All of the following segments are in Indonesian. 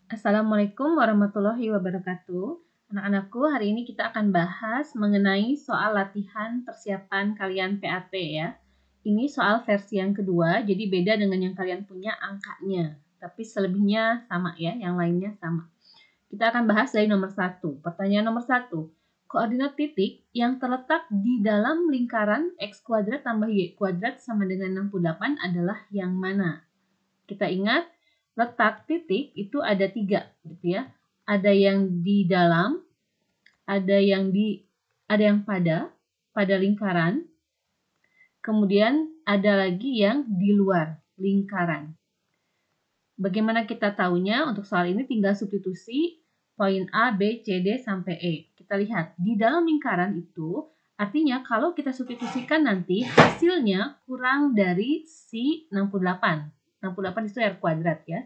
Assalamualaikum warahmatullahi wabarakatuh. Anak-anakku, hari ini kita akan bahas mengenai soal latihan persiapan kalian PAT ya. Ini soal versi yang kedua, jadi beda dengan yang kalian punya angkanya. Tapi selebihnya sama ya, yang lainnya sama. Kita akan bahas dari nomor 1. Pertanyaan nomor 1. Koordinat titik yang terletak di dalam lingkaran x kuadrat tambah y kuadrat sama dengan 68 adalah yang mana? Kita ingat, letak titik itu ada 3, gitu ya. Ada yang di dalam, ada yang pada lingkaran, kemudian ada lagi yang di luar lingkaran. Bagaimana kita tahunya? Untuk soal ini tinggal substitusi poin A, B, C, D sampai E. Kita lihat, di dalam lingkaran itu artinya kalau kita substitusikan nanti hasilnya kurang dari si 68. 68 itu R kuadrat ya.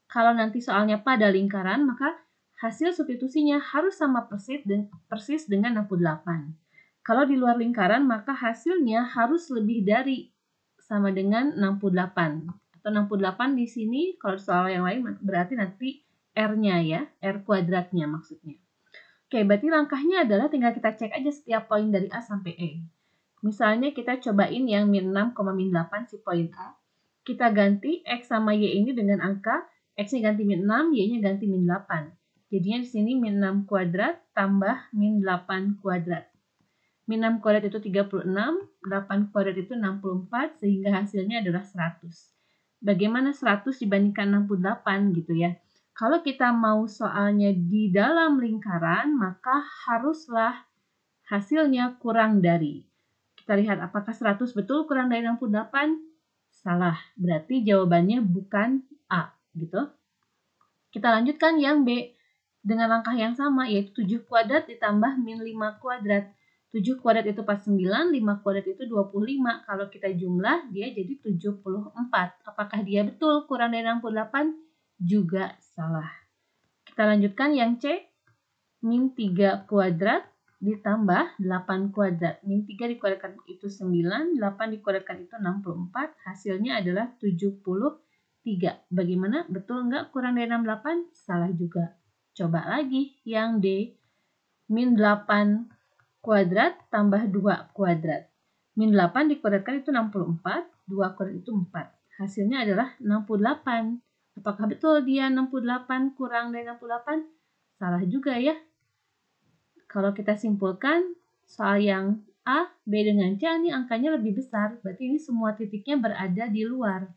Kalau nanti soalnya pada lingkaran, maka hasil substitusinya harus sama persis dengan 68. Kalau di luar lingkaran, maka hasilnya harus lebih dari sama dengan 68. Atau 68 di sini, kalau soal yang lain berarti nanti R-nya ya, R kuadratnya maksudnya. Oke, berarti langkahnya adalah tinggal kita cek aja setiap poin dari A sampai E. Misalnya kita cobain yang min 6, min 8 si poin A. Kita ganti X sama Y ini dengan angka X-nya ganti min 6, Y-nya ganti min 8. Jadinya di sini min 6 kuadrat tambah min 8 kuadrat. Min 6 kuadrat itu 36, 8 kuadrat itu 64, sehingga hasilnya adalah 100. Bagaimana 100 dibandingkan 68 gitu ya? Kalau kita mau soalnya di dalam lingkaran, maka haruslah hasilnya kurang dari. Kita lihat apakah 100 betul kurang dari 68? Salah, berarti jawabannya bukan A, gitu. Kita lanjutkan yang B dengan langkah yang sama, yaitu 7 kuadrat ditambah min 5 kuadrat. 7 kuadrat itu 49, 5 kuadrat itu 25. Kalau kita jumlah, dia jadi 74. Apakah dia betul kurang dari 68? Juga salah. Kita lanjutkan yang C, min 3 kuadrat ditambah 8 kuadrat. Min 3 dikuadratkan itu 9, 8 dikuadratkan itu 64, hasilnya adalah 73. Bagaimana? Betul nggak kurang dari 68? Salah juga. Coba lagi yang D, min 8 kuadrat tambah 2 kuadrat. Min 8 dikuadratkan itu 64, 2 kuadrat itu 4. Hasilnya adalah 68. Apakah betul dia 68 kurang dari 68? Salah juga ya. Kalau kita simpulkan, soal yang A, B dengan C ini angkanya lebih besar. Berarti ini semua titiknya berada di luar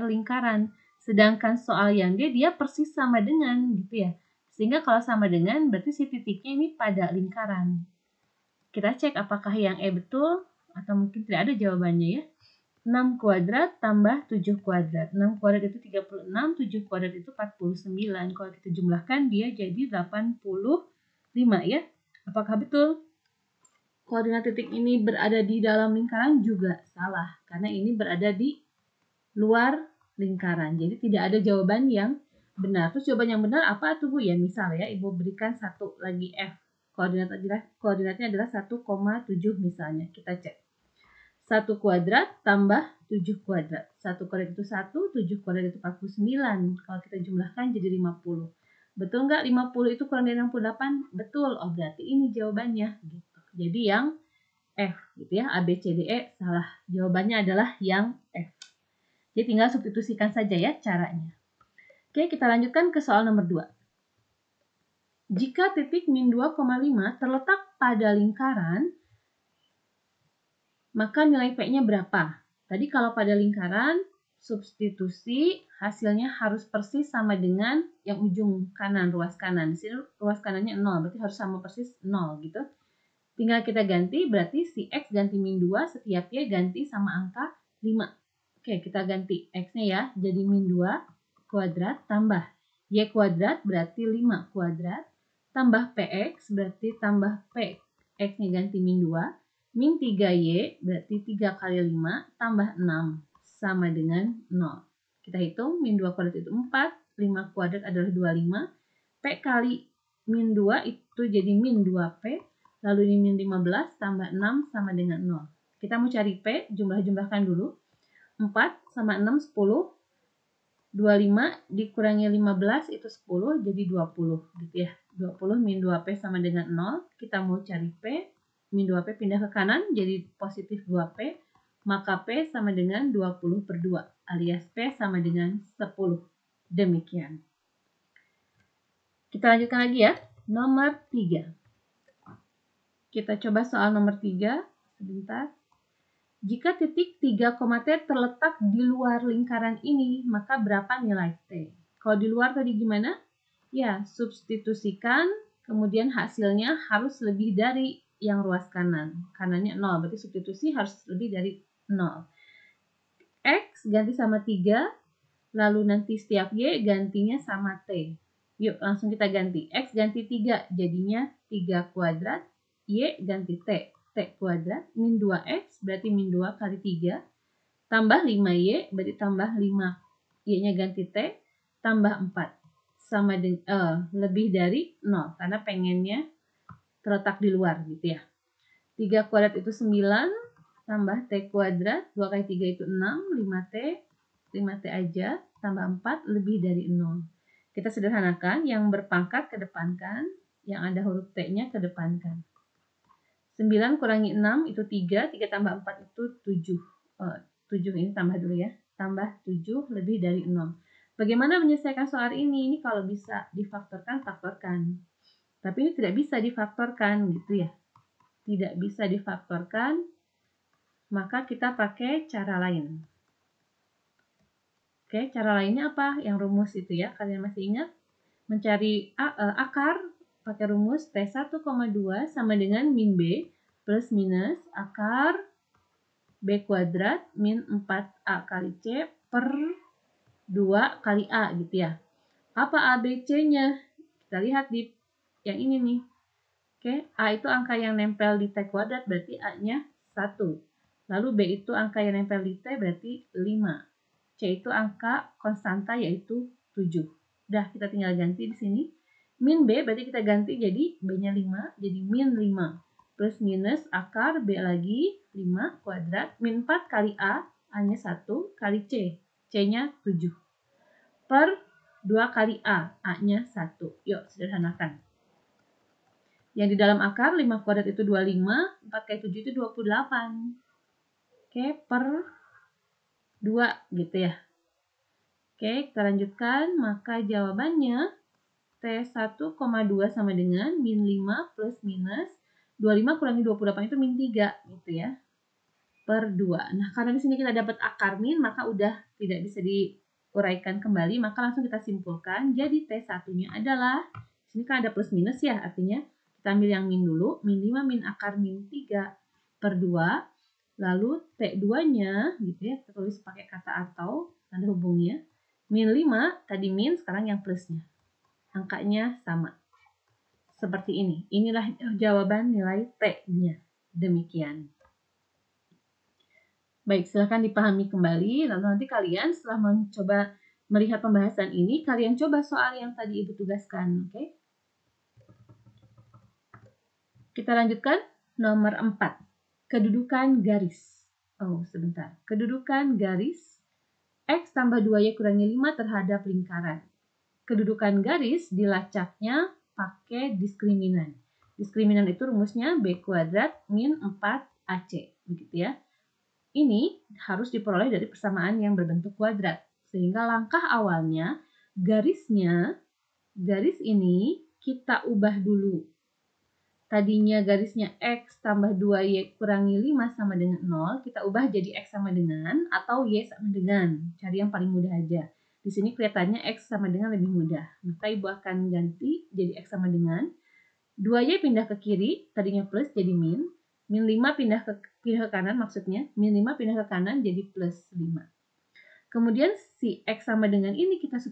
lingkaran. Sedangkan soal yang D, dia persis sama dengan gitu ya. Sehingga kalau sama dengan, berarti si titiknya ini pada lingkaran. Kita cek apakah yang E betul, atau mungkin tidak ada jawabannya ya. 6 kuadrat tambah 7 kuadrat. 6 kuadrat itu 36, 7 kuadrat itu 49. Kalau kita jumlahkan, dia jadi 85 ya. Apakah betul koordinat titik ini berada di dalam lingkaran? Juga salah, karena ini berada di luar lingkaran. Jadi tidak ada jawaban yang benar. Terus jawaban yang benar apa tuh Bu? Ya misal ya, Ibu berikan satu lagi F. Koordinatnya adalah 1,7 misalnya. Kita cek. 1 kuadrat tambah 7 kuadrat. 1 kuadrat itu 1, 7 kuadrat itu 49. Kalau kita jumlahkan jadi 50. Betul nggak 50 itu kurang dari 68? Betul. Oh, berarti ini jawabannya. Gitu. Jadi yang F gitu ya. A, B, C, D, E salah. Jawabannya adalah yang F. Jadi tinggal substitusikan saja ya caranya. Oke, kita lanjutkan ke soal nomor 2. Jika titik min 2,5 terletak pada lingkaran, maka nilai P-nya berapa? Tadi kalau pada lingkaran, substitusi hasilnya harus persis sama dengan yang ujung kanan, ruas kanan. Di sini ruas kanannya 0, berarti harus sama persis 0 gitu. Tinggal kita ganti, berarti si X ganti min 2, setiap Y ganti sama angka 5. Oke, kita ganti X-nya ya, jadi min 2 kuadrat tambah Y kuadrat berarti 5 kuadrat, tambah PX berarti tambah P, X-nya ganti min 2, min 3Y berarti 3 kali 5 tambah 6 sama dengan 0. Kita hitung, min 2 kuadrat itu 4, 5 kuadrat adalah 25, P kali min 2 itu jadi min 2P, lalu ini min 15 tambah 6 sama dengan 0. Kita mau cari P, jumlah-jumlahkan dulu. 4 sama 6, 10. 25 dikurangi 15 itu 10, jadi 20 gitu ya. 20 min 2P sama dengan 0. Kita mau cari P, min 2P pindah ke kanan jadi positif 2P. Maka P sama dengan 20 per 2 alias P sama dengan 10. Demikian. Kita lanjutkan lagi ya. Nomor 3. Kita coba soal nomor 3. Sebentar. Jika titik 3, T terletak di luar lingkaran ini, maka berapa nilai T? Kalau di luar tadi gimana? Ya, substitusikan, kemudian hasilnya harus lebih dari yang ruas kanan. Kanannya 0, berarti substitusi harus lebih dari 0. X ganti sama 3, lalu nanti setiap Y gantinya sama T. Yuk, langsung kita ganti. X ganti 3, jadinya 3 kuadrat. Y ganti T. T kuadrat, min 2X berarti min 2 kali 3, tambah 5Y berarti tambah 5, Y-nya ganti T, tambah 4, sama dengan lebih dari 0, karena pengennya terletak di luar gitu ya. 3 kuadrat itu 9, tambah T kuadrat, 2 kali 3 itu 6, 5T aja, tambah 4, lebih dari 0. Kita sederhanakan, yang berpangkat kedepankan, yang ada huruf T-nya kedepankan. 9 kurangi 6 itu 3, 3 tambah 4 itu 7. 7 ini tambah dulu ya. Tambah 7 lebih dari 0. Bagaimana menyelesaikan soal ini? Ini kalau bisa difaktorkan, faktorkan. Tapi ini tidak bisa difaktorkan gitu ya. Tidak bisa difaktorkan, maka kita pakai cara lain. Oke, cara lainnya apa? Yang rumus itu ya. Kalian masih ingat? Mencari akar pakai rumus T1,2 sama dengan min B plus minus akar B kuadrat min 4A kali C per 2 kali A gitu ya. Apa A, B, C-nya? Kita lihat di yang ini nih. Oke, A itu angka yang nempel di T kuadrat berarti A-nya 1. Lalu B itu angka yang nempel di T berarti 5. C itu angka konstanta yaitu 7. Udah, kita tinggal ganti di sini. Min B berarti kita ganti jadi B-nya 5, jadi min 5. Plus minus akar B lagi, 5 kuadrat, min 4 kali A, A-nya 1, kali C, C-nya 7. Per 2 kali A, A-nya 1. Yuk, sederhanakan. Yang di dalam akar, 5 kuadrat itu 25, 4 kali 7 itu 28. Oke, per 2 gitu ya. Oke, kita lanjutkan. Maka jawabannya T1,2 sama dengan min 5 plus minus 25 kurangi 28 itu min 3 gitu ya. Per 2. Nah, karena di sini kita dapat akar min, maka udah tidak bisa diuraikan kembali, maka langsung kita simpulkan. Jadi T1-nya adalah, di sini kan ada plus minus ya, artinya kita ambil yang min dulu, min 5 min akar min 3 per 2. Lalu T2-nya gitu ya, kita tulis pakai kata atau, tanda hubungnya. Min 5, tadi min, sekarang yang plusnya. Angkanya sama. Seperti ini. Inilah jawaban nilai T-nya. Demikian. Baik, silahkan dipahami kembali. Lalu nanti kalian setelah mencoba melihat pembahasan ini, kalian coba soal yang tadi Ibu tugaskan. Oke? Kita lanjutkan. Nomor 4. Kedudukan garis. Oh, sebentar. Kedudukan garis X tambah 2Y kurangi 5 terhadap lingkaran. Kedudukan garis dilacaknya pakai diskriminan. Diskriminan itu rumusnya B kuadrat min 4AC. Begitu ya. Ini harus diperoleh dari persamaan yang berbentuk kuadrat. Sehingga langkah awalnya garis ini kita ubah dulu. Tadinya garisnya X tambah 2Y kurangi 5 sama dengan 0. Kita ubah jadi X sama dengan atau Y sama dengan. Cari yang paling mudah aja. Di sini kelihatannya X sama dengan lebih mudah. Maka Ibu akan ganti jadi X sama dengan. 2Y pindah ke kiri, tadinya plus jadi min. Min 5 pindah ke kanan maksudnya. Min 5 pindah ke kanan jadi plus 5. Kemudian si X sama dengan ini kita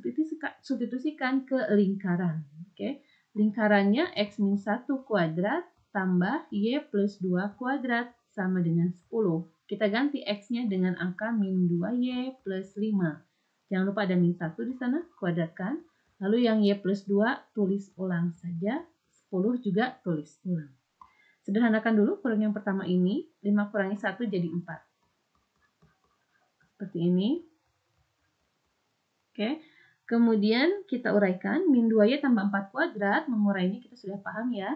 substitusikan ke lingkaran. Oke. Lingkarannya X min 1 kuadrat tambah Y plus 2 kuadrat sama dengan 10. Kita ganti X-nya dengan angka min 2Y plus 5. Jangan lupa ada min 1 di sana, kuadratkan. Lalu yang Y plus 2 tulis ulang saja. 10 juga tulis ulang. Sederhanakan dulu kurang yang pertama ini. 5 kurangi 1 jadi 4. Seperti ini. Oke. Kemudian kita uraikan, min 2y tambah 4 kuadrat, mengurainya kita sudah paham ya.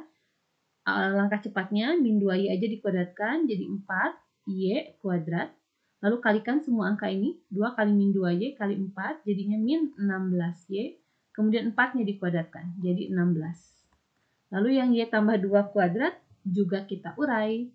Langkah cepatnya, min 2y aja dikuadratkan, jadi 4y kuadrat. Lalu kalikan semua angka ini, 2 kali min 2y kali 4, jadinya min 16y. Kemudian 4-nya dikuadratkan, jadi 16. Lalu yang y tambah 2 kuadrat juga kita urai.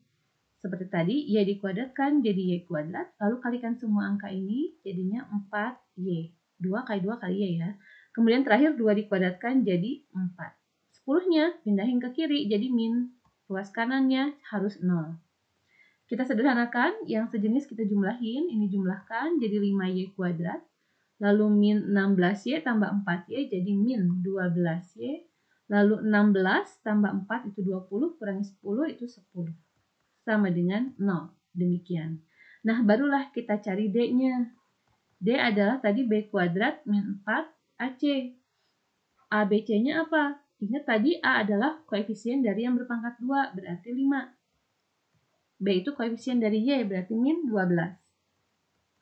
Seperti tadi, y dikuadratkan jadi y kuadrat, lalu kalikan semua angka ini, jadinya 4y. 2 kali 2 kali y ya. Kemudian terakhir 2 dikuadratkan jadi 4. 10-nya pindahin ke kiri, jadi min. Ruas kanannya harus 0. Kita sederhanakan, yang sejenis kita jumlahin, ini jumlahkan jadi 5y kuadrat. Lalu min 16y tambah 4y jadi min 12y. Lalu 16 tambah 4 itu 20, kurangi 10 itu 10. Sama dengan 0. Demikian. Nah, barulah kita cari D-nya. D adalah tadi B kuadrat min 4 AC. A, B, C-nya apa? Ingat tadi A adalah koefisien dari yang berpangkat 2, berarti 5. B itu koefisien dari Y, berarti min 12.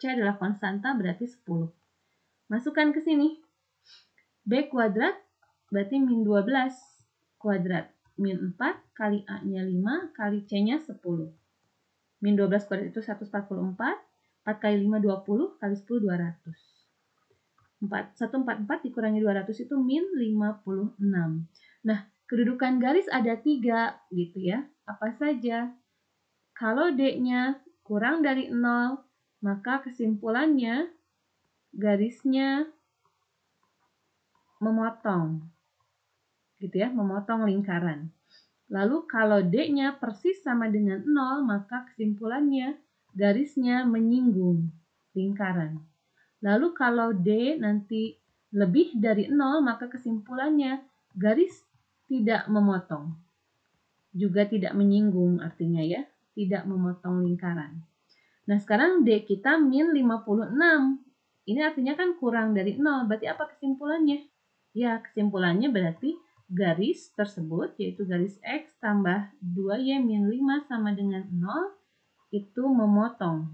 C adalah konstanta, berarti 10. Masukkan ke sini. B kuadrat berarti min 12 kuadrat. Min 4 kali A-nya 5 kali C-nya 10. Min 12 kuadrat itu 144. 4 kali 5, 20. Kali 10, 200. 144 dikurangi 200 itu min 56. Nah, kedudukan garis ada 3 gitu ya. Apa saja? Kalau D-nya kurang dari 0, maka kesimpulannya garisnya memotong. Gitu ya, memotong lingkaran. Lalu kalau D-nya persis sama dengan 0, maka kesimpulannya garisnya menyinggung lingkaran. Lalu kalau D nanti lebih dari 0, maka kesimpulannya garis tidak memotong. Juga tidak menyinggung artinya ya, tidak memotong lingkaran. Nah, sekarang D kita min 56. Ini artinya kan kurang dari 0, berarti apa kesimpulannya? Ya, kesimpulannya berarti garis tersebut, yaitu garis X tambah 2Y min 5 sama dengan 0, itu memotong.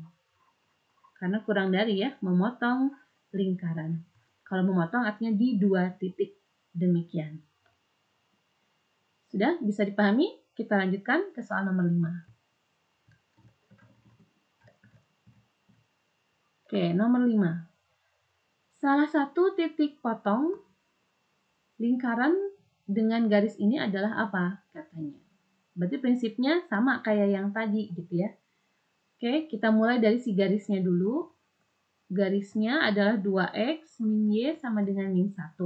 Karena kurang dari ya, memotong lingkaran. Kalau memotong artinya di 2 titik. Demikian. Sudah bisa dipahami? Kita lanjutkan ke soal nomor 5. Oke, nomor 5. Salah satu titik potong lingkaran dengan garis ini adalah apa? Katanya. Berarti prinsipnya sama kayak yang tadi gitu ya. Oke, kita mulai dari si garisnya dulu. Garisnya adalah 2x min y sama dengan min 1.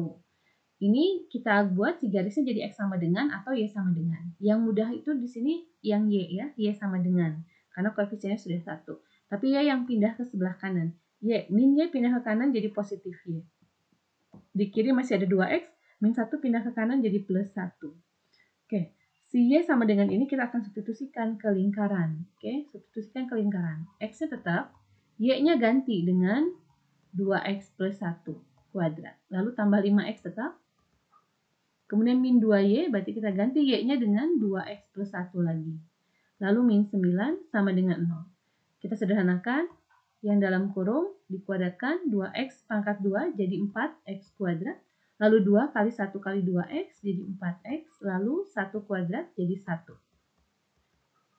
Ini kita buat si garisnya jadi x sama dengan atau y sama dengan. Yang mudah itu di sini yang y ya, y sama dengan. Karena koefisiennya sudah 1. Tapi y yang pindah ke sebelah kanan. Min y pindah ke kanan jadi positif y. Di kiri masih ada 2x, min 1 pindah ke kanan jadi plus 1. Oke, si y sama dengan ini kita akan substitusikan ke lingkaran. Oke, substitusikan ke lingkaran. X-nya tetap, y-nya ganti dengan 2x plus 1 kuadrat. Lalu tambah 5x tetap. Kemudian min 2y, berarti kita ganti y-nya dengan 2x plus 1 lagi. Lalu min 9 sama dengan 0. Kita sederhanakan, yang dalam kurung dikuadratkan 2x pangkat 2 jadi 4x kuadrat. Lalu 2 kali 1 kali 2x jadi 4x. Lalu 1 kuadrat jadi 1.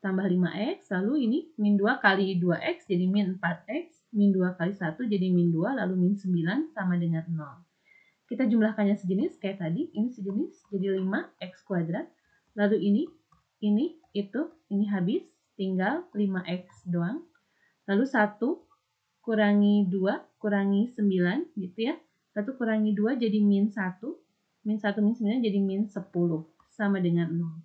Tambah 5x, lalu ini min 2 kali 2x jadi min 4x. Min 2 kali 1 jadi min 2, lalu min 9 sama dengan 0. Kita jumlahkannya sejenis kayak tadi. Ini sejenis jadi 5x kuadrat. Lalu ini, ini habis. Tinggal 5x doang. Lalu 1 kurangi 2 kurangi 9 gitu ya. 1 kurangi 2 jadi min 1. Min 1 min 9 jadi min 10. Sama dengan 0.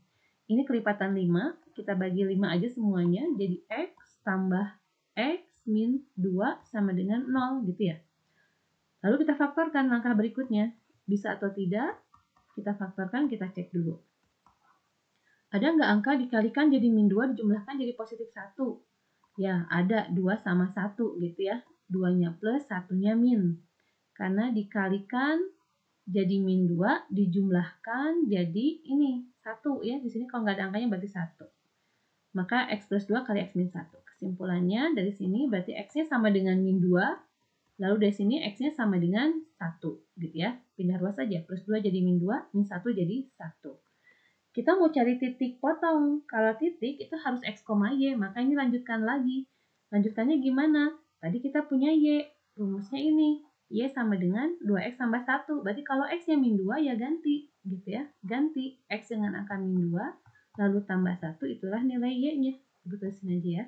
Ini kelipatan 5. Kita bagi 5 aja semuanya. Jadi x tambah x min 2 sama dengan 0 gitu ya. Lalu kita faktorkan langkah berikutnya. Bisa atau tidak? Kita faktorkan, kita cek dulu. Ada nggak angka dikalikan jadi min 2 dijumlahkan jadi positif 1? Ya, ada 2 sama 1 gitu ya. 2-nya plus, 1-nya min. Karena dikalikan jadi min 2, dijumlahkan jadi ini, 1 ya. Di sini kalau nggak ada angkanya berarti 1. Maka x plus 2 kali x min 1. Kesimpulannya dari sini berarti x-nya sama dengan min 2. Lalu dari sini X-nya sama dengan 1 gitu ya. Pindah ruas saja. Plus 2 jadi min 2, min 1 jadi 1. Kita mau cari titik potong. Kalau titik itu harus X, Y. Maka ini lanjutkan lagi. Lanjutkannya gimana? Tadi kita punya Y. Rumusnya ini. Y sama dengan 2X tambah 1. Berarti kalau X-nya min 2 ya ganti. Gitu ya. Ganti X dengan angka min 2. Lalu tambah 1 itulah nilai Y-nya. Betulisin aja ya.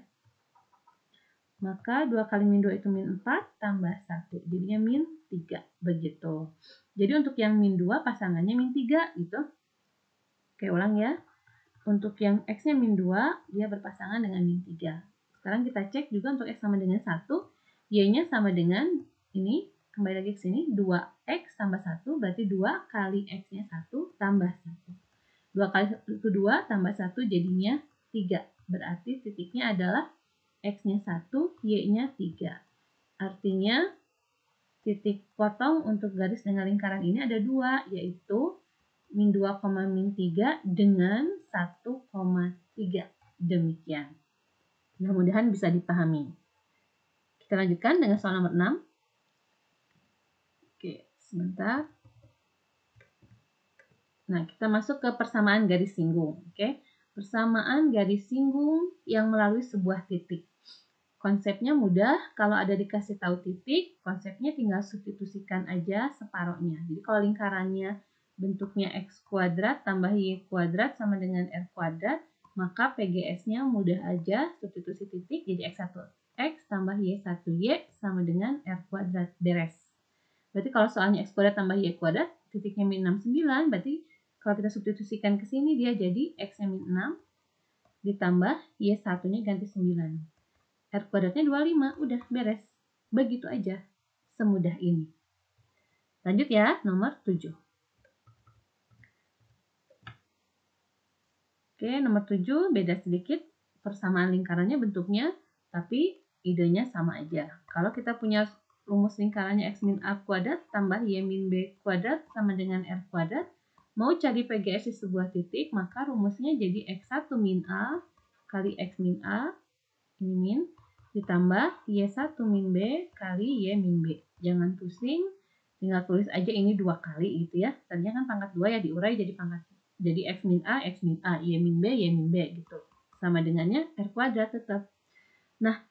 Maka 2 kali min 2 itu min 4 tambah 1. Jadinya min 3. Begitu. Jadi untuk yang min 2 pasangannya min 3 gitu. Oke, ulang ya. Untuk yang X-nya min 2, dia berpasangan dengan min 3. Sekarang kita cek juga untuk X sama dengan 1. Y-nya sama dengan ini. Kembali lagi ke sini. 2X tambah 1 berarti 2 kali X-nya 1 tambah 1. 2 kali 2 tambah 1 jadinya 3. Berarti titiknya adalah X-nya 1, Y-nya 3. Artinya titik potong untuk garis dengan lingkaran ini ada 2, yaitu min 2, min 3 dengan 1,3. Demikian. Mudah-mudahan bisa dipahami. Kita lanjutkan dengan soal nomor 6. Oke, sebentar. Nah, kita masuk ke persamaan garis singgung. Oke, persamaan garis singgung yang melalui sebuah titik. Konsepnya mudah, kalau ada dikasih tahu titik, konsepnya tinggal substitusikan aja separohnya. Jadi kalau lingkarannya bentuknya X kuadrat tambah Y kuadrat sama dengan R kuadrat, maka PGS-nya mudah aja substitusi titik jadi X1X tambah Y1Y sama dengan R kuadrat, beres. Berarti kalau soalnya X kuadrat tambah Y kuadrat, titiknya min 69, berarti kalau kita substitusikan ke sini dia jadi X-nya min 6 ditambah Y1-nya ganti 9. R kuadratnya 25, udah beres. Begitu aja, semudah ini. Lanjut ya, nomor 7. Oke, nomor 7 beda sedikit. Persamaan lingkarannya bentuknya, tapi idenya sama aja. Kalau kita punya rumus lingkarannya X min A kuadrat tambah Y min B kuadrat sama dengan R kuadrat, mau cari PGS di sebuah titik, maka rumusnya jadi X1 min A kali X min A, ini min, ditambah Y1 min B kali Y min B. Jangan pusing, tinggal tulis aja ini 2 kali gitu ya. Tadinya kan pangkat 2 ya, diurai jadi pangkat. Jadi X min A, Y min B gitu. Sama dengannya R kuadrat tetap. Nah,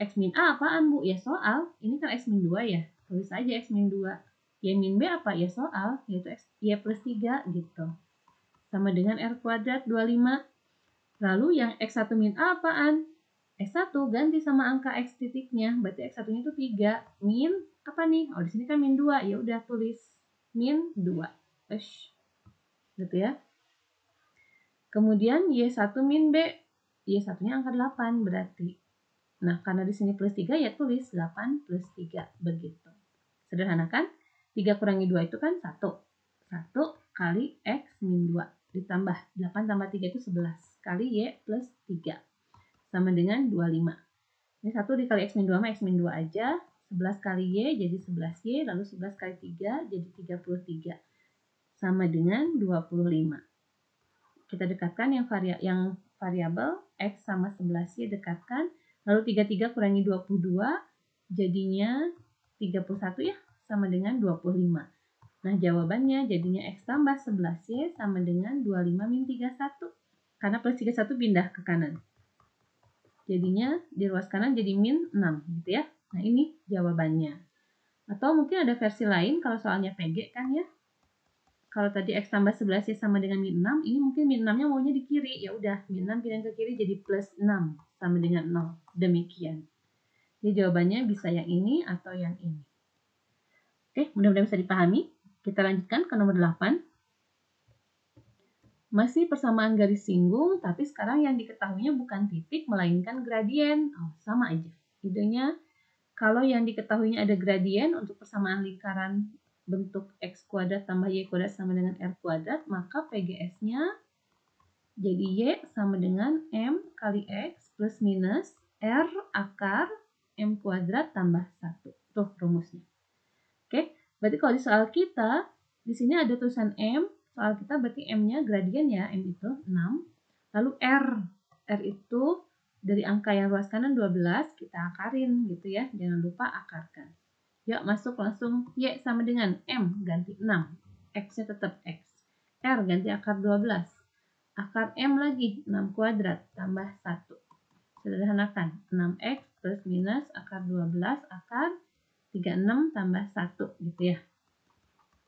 X min A apaan Bu? Ya soal, ini kan X min 2 ya. Tulis aja X min 2. Y min B apa? Ya soal, yaitu Y plus 3 gitu. Sama dengan R kuadrat 25. Lalu yang X1 min A apaan? X1 ganti sama angka X titiknya, berarti X1-nya itu 3. Min apa nih? Oh, di sini kan min 2. Ya udah tulis min 2. Gitu ya. Kemudian Y1 min B. Y1-nya angka 8 berarti. Nah, karena di sini plus 3 ya tulis 8 plus 3 begitu. Sederhana kan? 3 kurangi 2 itu kan 1. 1 kali X min 2 ditambah 8 tambah 3 itu 11 kali Y plus 3. Sama dengan 25. Ini 1 dikali X min 2 sama X min 2 aja. 11 kali Y jadi 11Y, lalu 11 kali 3 jadi 33. Sama dengan 25. Kita dekatkan yang variabel X sama 11Y dekatkan. Lalu 33 kurangi 22 jadinya 31 ya, sama dengan 25. Nah, jawabannya jadinya X tambah 11Y sama dengan 25 min 31. Karena plus 31 pindah ke kanan. Jadinya di ruas kanan jadi min 6 gitu ya. Nah, ini jawabannya. Atau mungkin ada versi lain kalau soalnya PG kan ya. Kalau tadi X tambah 11 ya sama dengan min 6, ini mungkin min 6-nya maunya di kiri. Ya udah, min 6 pindah ke kiri jadi plus 6 sama dengan 0. Demikian. Jadi jawabannya bisa yang ini atau yang ini. Oke, mudah-mudahan bisa dipahami. Kita lanjutkan ke nomor 8. Masih persamaan garis singgung, tapi sekarang yang diketahuinya bukan titik, melainkan gradien. Oh, sama aja. Idenya, kalau yang diketahuinya ada gradien untuk persamaan lingkaran bentuk X kuadrat tambah Y kuadrat sama dengan R kuadrat, maka PGS-nya jadi Y sama dengan M kali X plus minus R akar M kuadrat tambah 1. Tuh rumusnya. Oke, berarti kalau di soal kita, di sini ada tulisan M, soal kita berarti M-nya gradien ya, M itu 6. Lalu R itu dari angka yang ruas kanan 12, kita akarin gitu ya, jangan lupa akarkan. Yuk masuk langsung. Y sama dengan M ganti 6. X-nya tetap X. R ganti akar 12. Akar M lagi 6 kuadrat tambah 1. Sederhanakan. 6X plus minus akar 12 akar 36 tambah 1 gitu ya.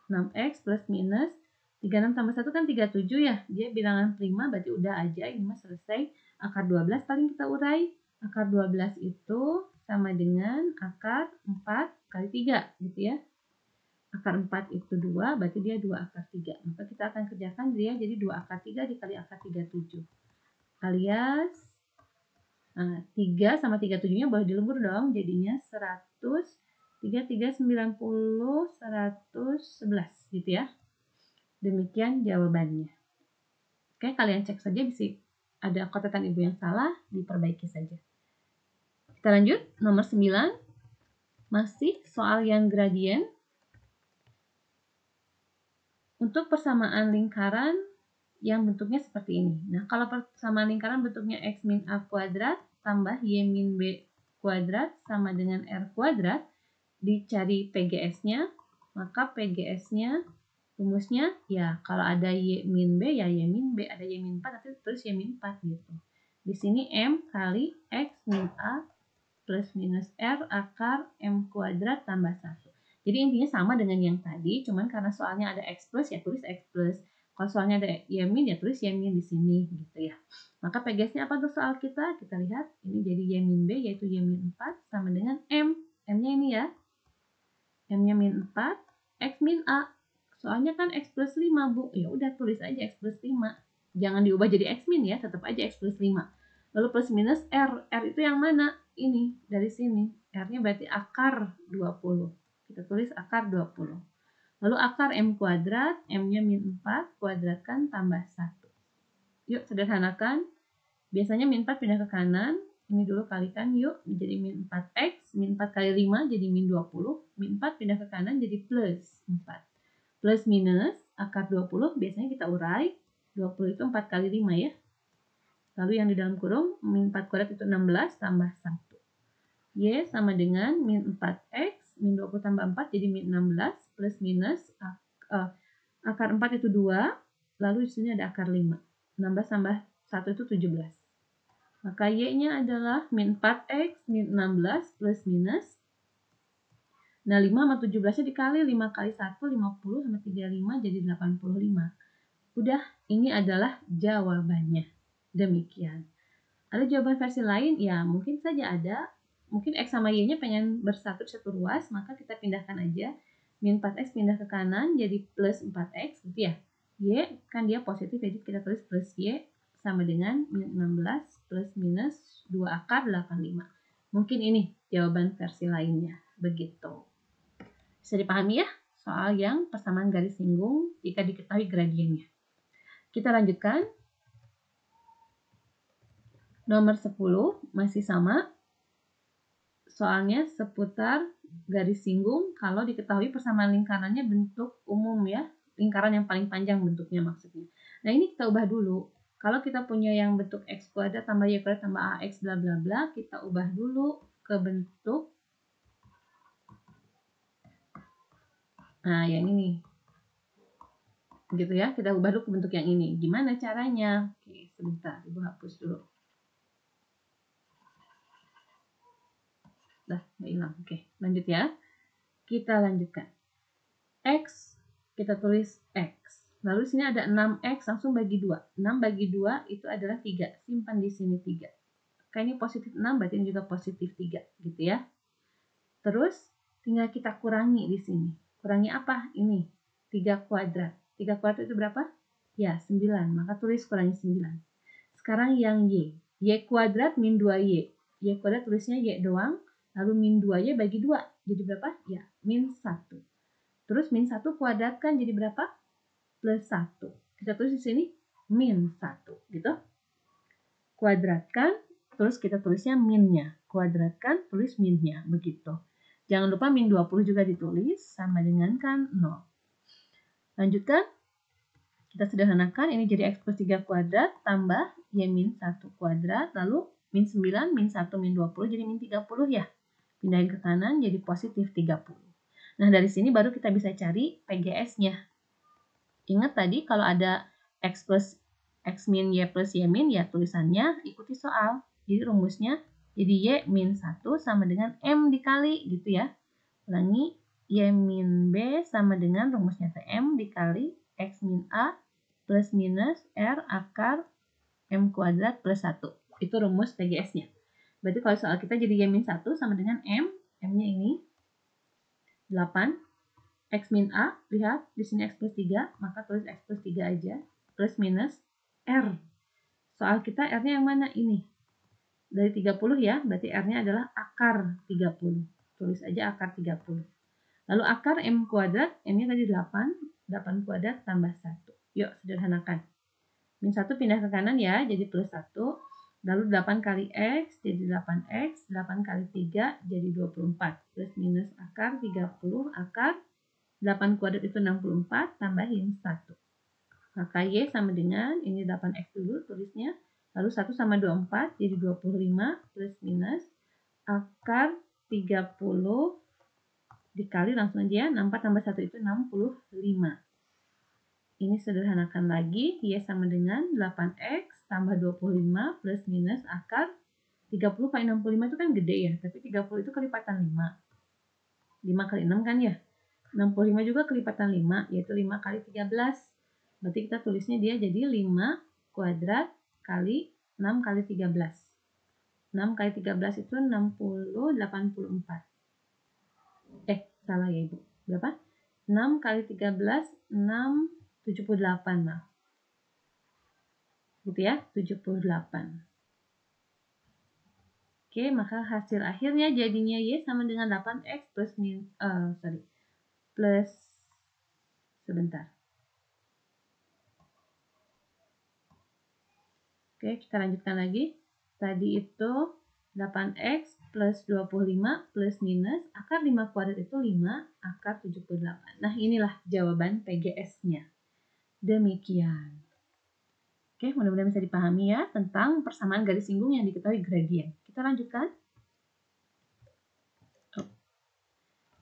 6X plus minus 36 tambah 1 kan 37 ya. Dia bilangan prima berarti udah aja. Ini mah selesai. Akar 12 paling kita urai. Akar 12 itu sama dengan akar 4 kali 3 gitu ya. Akar 4 itu 2, berarti dia 2 akar 3. Maka kita akan kerjakan dia jadi 2 akar 3 dikali akar 37. Alias 3 sama 37-nya boleh dilebur dong. Jadinya 100, 3, 90, 111 gitu ya. Demikian jawabannya. Oke, kalian cek saja bisa ada kotekan ibu yang salah, diperbaiki saja. Kita lanjut, nomor 9. Masih soal yang gradien. Untuk persamaan lingkaran yang bentuknya seperti ini. Nah, kalau persamaan lingkaran bentuknya X min A kuadrat tambah Y min B kuadrat sama dengan R kuadrat, dicari PGS-nya, maka PGS-nya, rumusnya, ya kalau ada Y min B, ya Y min B, ada Y min 4, nanti terus Y min 4 gitu. Di sini M kali X min A plus minus R akar M kuadrat tambah 1. Jadi intinya sama dengan yang tadi, cuman karena soalnya ada X plus, ya tulis X plus. Kalau soalnya ada Y min, ya tulis Y min di sini gitu ya. Maka PGS-nya apa tuh soal kita? Kita lihat, ini jadi Y min B, yaitu Y min 4 sama dengan M. M-nya ini ya. M-nya min 4, X min A. Soalnya kan X plus 5, Bu. Ya udah tulis aja X plus 5. Jangan diubah jadi X min ya, tetap aja X plus 5. Lalu plus minus R. R itu yang mana? Ini, dari sini. R-nya berarti akar 20. Kita tulis akar 20. Lalu akar M kuadrat, M-nya min 4, kuadratkan tambah 1. Yuk, sederhanakan. Biasanya min 4 pindah ke kanan. Ini dulu kalikan yuk, menjadi min 4X. Min 4 kali 5 jadi min 20. Min 4 pindah ke kanan jadi plus 4. Plus minus, akar 20 biasanya kita urai. 20 itu 4 kali 5 ya. Lalu yang di dalam kurung, min 4 kuadrat itu 16 tambah 1. Y sama dengan min 4X, min 20 tambah 4 jadi min 16, plus minus, akar 4 itu 2, lalu di sini ada akar 5. 16 tambah 1 itu 17. Maka Y-nya adalah min 4X, min 16, plus minus. Nah, 5 sama 17-nya dikali, 5 kali 1, 50, sama 35 jadi 85. Udah, ini adalah jawabannya. Demikian. Ada jawaban versi lain? Ya, mungkin saja ada. Mungkin X sama Y-nya pengen bersatu di satu ruas, maka kita pindahkan aja. Min 4X pindah ke kanan, jadi plus 4X, gitu ya. Y kan dia positif, jadi kita tulis plus Y sama dengan min 16 plus minus 2 akar 85. Mungkin ini jawaban versi lainnya. Begitu. Bisa dipahami ya? Soal yang persamaan garis singgung jika diketahui gradiennya. Kita lanjutkan. Nomor 10 masih sama. Soalnya seputar garis singgung kalau diketahui persamaan lingkarannya bentuk umum ya. Lingkaran yang paling panjang bentuknya maksudnya. Nah, ini kita ubah dulu. Kalau kita punya yang bentuk X kuadrat tambah Y kuadrat tambah AX bla bla bla, kita ubah dulu ke bentuk. Nah, yang ini. Gitu ya, kita ubah dulu ke bentuk yang ini. Gimana caranya? Oke, sebentar, Ibu hapus dulu. Dah, nggak hilang. Oke, lanjut ya. Kita lanjutkan. X, kita tulis X. Lalu sini ada 6X, langsung bagi 2. 6 bagi 2 itu adalah 3. Simpan di sini 3. Kayak ini positif 6, berarti ini juga positif 3. Gitu ya. Terus, tinggal kita kurangi di sini. Kurangi apa? Ini, 3 kuadrat. 3 kuadrat itu berapa? Ya, 9. Maka tulis kurangi 9. Sekarang yang Y. Y kuadrat min 2Y. Y kuadrat tulisnya Y doang. Lalu min 2Y bagi 2. Jadi berapa? Ya, min 1. Terus min 1 kuadratkan jadi berapa? Plus 1. Kita tulis di sini min 1. Gitu. Kuadratkan. Terus kita tulisnya minnya. Kuadratkan, tulis minnya. Begitu. Jangan lupa min 20 juga ditulis. Sama dengan kan 0. Lanjutkan. Kita sederhanakan. Ini jadi X plus 3 kuadrat. Tambah Y min 1 kuadrat. Lalu min 9, min 1, min 20 jadi min 30 ya. Pindahin ke kanan jadi positif 30. Nah, dari sini baru kita bisa cari PGS-nya. Ingat tadi kalau ada X plus X min Y plus Y min, ya tulisannya ikuti soal. Jadi rumusnya jadi Y min 1 sama dengan M dikali gitu ya. Ulangi, Y min B sama dengan rumusnya TM dikali X min A plus minus R akar M kuadrat plus 1. Itu rumus PGS-nya. Berarti kalau soal kita jadi Y min 1 sama dengan M, M-nya ini 8. X min A, lihat di sini X plus 3, maka tulis X plus 3 aja. Plus minus R. Soal kita R-nya yang mana? Ini. Dari 30 ya, berarti R-nya adalah akar 30. Tulis aja akar 30. Lalu akar M kuadrat, M-nya tadi 8. 8 kuadrat tambah 1. Yuk, sederhanakan. Min 1 pindah ke kanan ya, jadi plus 1. Lalu 8 kali X jadi 8X. 8 kali 3 jadi 24. Plus minus akar 30, akar 8 kuadrat itu 64, tambahin 1. Maka Y sama dengan, ini 8X dulu tulisnya. Lalu 1 sama 24, jadi 25 plus minus akar 30 dikali langsung aja ya, 64 tambah 1 itu 65. Ini sederhanakan lagi, Y sama dengan 8X tambah 25 plus minus akar 30 kali 65 itu kan gede ya, tapi 30 itu kelipatan 5. 5 kali 6 kan ya? 65 juga kelipatan 5, yaitu 5 kali 13. Berarti kita tulisnya dia jadi 5 kuadrat kali 6 kali 13. 6 kali 13 itu 60, 84. Salah ya Ibu. Berapa? 6 kali 13, 6, 78. Nah. Gitu ya, 78. Oke, maka hasil akhirnya jadinya Y sama dengan 8X plus plus sebentar. Oke, kita lanjutkan lagi. Tadi itu 8X plus 25 plus minus akar 5 kuadrat itu 5 akar 78. Nah, inilah jawaban PGS-nya. Demikian. Oke, mudah-mudahan bisa dipahami ya tentang persamaan garis singgung yang diketahui gradien. Kita lanjutkan.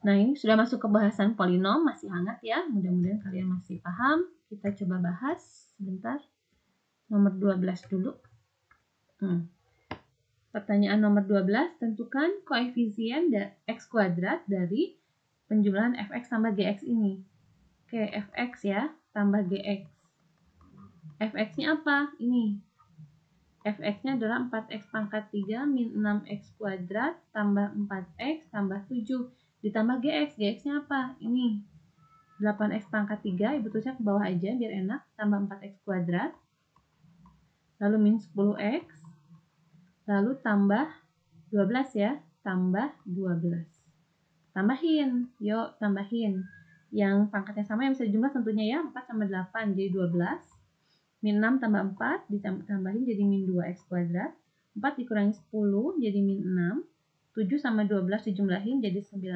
Nah, ini sudah masuk ke bahasan polinom, masih hangat ya. Mudah-mudahan kalian masih paham. Kita coba bahas sebentar. Nomor 12 dulu. Pertanyaan nomor 12, tentukan koefisien X kuadrat dari penjumlahan fx tambah gx ini. Oke, fx ya, tambah gx. Fx-nya apa? Ini. Fx-nya adalah 4x pangkat 3 min 6x kuadrat tambah 4x tambah 7 ditambah gx. Gx-nya apa? Ini. 8x pangkat 3, Ibu tulisnya ke bawah aja biar enak, tambah 4x kuadrat. Lalu min 10x. Lalu tambah 12 ya, tambah 12. Tambahin, yuk tambahin. Yang pangkatnya sama yang bisa dijumlah tentunya ya, 4 tambah 8 jadi 12. Min 6 tambah 4 ditambahin jadi min 2x kuadrat. 4 dikurangi 10 jadi min 6. 7 sama 12 dijumlahin jadi 19.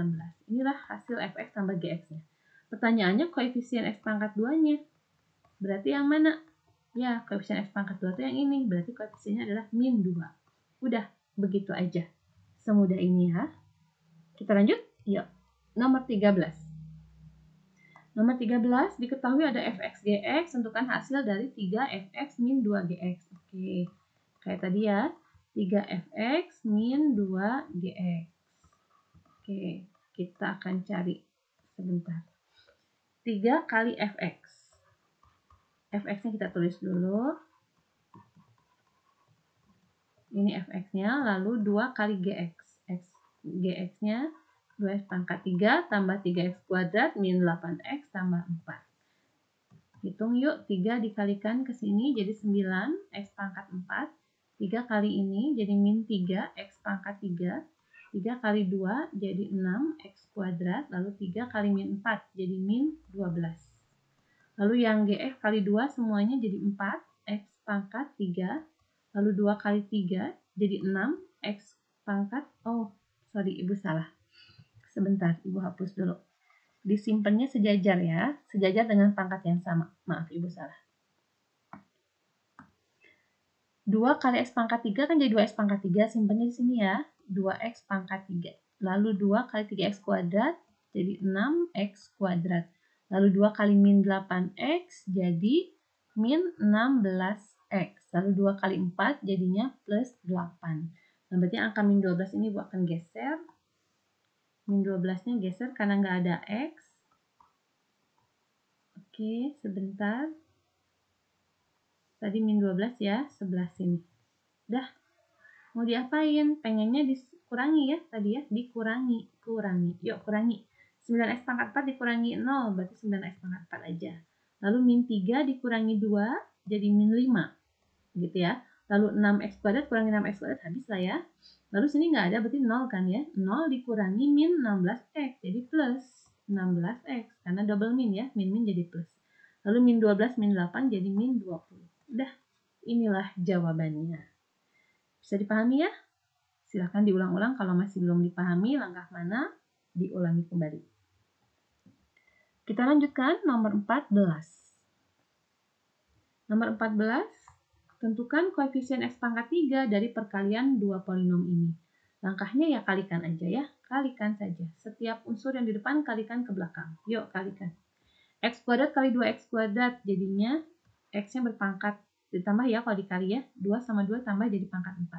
Inilah hasil fx tambah gx-nya. Pertanyaannya koefisien x pangkat 2-nya. Berarti yang mana? Ya, koefisien x pangkat 2 itu yang ini. Berarti koefisiennya adalah min 2. Udah, begitu aja. Semudah ini ya. Kita lanjut? Yuk. Nomor 13. Nomor 13, diketahui ada fx gx, tentukan hasil dari 3fx min 2gx. Oke, kayak tadi ya, 3fx min 2gx. Oke, kita akan cari sebentar. 3 kali fx. Fx-nya kita tulis dulu. Ini fx-nya, lalu 2 kali gx. Gx-nya 2x pangkat 3 tambah 3x kuadrat min 8x tambah 4. Hitung yuk, 3 dikalikan ke sini jadi 9, x pangkat 4. 3 kali ini jadi min 3, x pangkat 3. 3 kali 2 jadi 6, x kuadrat. Lalu 3 kali min 4 jadi min 12. Lalu yang gx kali 2 semuanya jadi 4, x pangkat 3. Lalu 2 kali 3 jadi 6, x pangkat, Ibu salah. Sebentar, Ibu hapus dulu. Disimpannya sejajar ya, sejajar dengan pangkat yang sama. Maaf, Ibu salah. 2 kali x pangkat 3 kan jadi 2x pangkat 3, simpannya di sini ya. 2x pangkat 3. Lalu 2 kali 3x kuadrat jadi 6x kuadrat. Lalu 2 kali min 8x jadi min 16x. Lalu 2 kali 4 jadinya plus 8. Nah, berarti angka min 12 ini Ibu akan geser. Min 12-nya geser karena nggak ada x. Oke, sebentar. Tadi min 12 ya, sebelah sini. Udah, mau diapain? Pengennya dikurangi ya, tadi ya, dikurangi. Yuk, kurangi. 9x pangkat 4 dikurangi 0, berarti 9x pangkat 4 aja. Lalu min 3 dikurangi 2, jadi min 5. Gitu ya. Lalu 6x kuadrat kurangi 6x kuadrat, habis lah ya. Lalu sini nggak ada, berarti 0 kan ya. 0 dikurangi min 16x, jadi plus 16x. Karena double min ya, min jadi plus. Lalu min 12, min 8 jadi min 20. Udah, inilah jawabannya. Bisa dipahami ya? Silahkan diulang-ulang kalau masih belum dipahami langkah mana, diulangi kembali. Kita lanjutkan nomor 14. Nomor 14. Tentukan koefisien x pangkat 3 dari perkalian dua polinom ini. Langkahnya ya kalikan aja ya. Kalikan saja. Setiap unsur yang di depan kalikan ke belakang. Yuk kalikan. X kuadrat kali 2x kuadrat. Jadinya x-nya berpangkat. Ditambah ya kalau dikali ya. 2 sama 2 tambah jadi pangkat 4.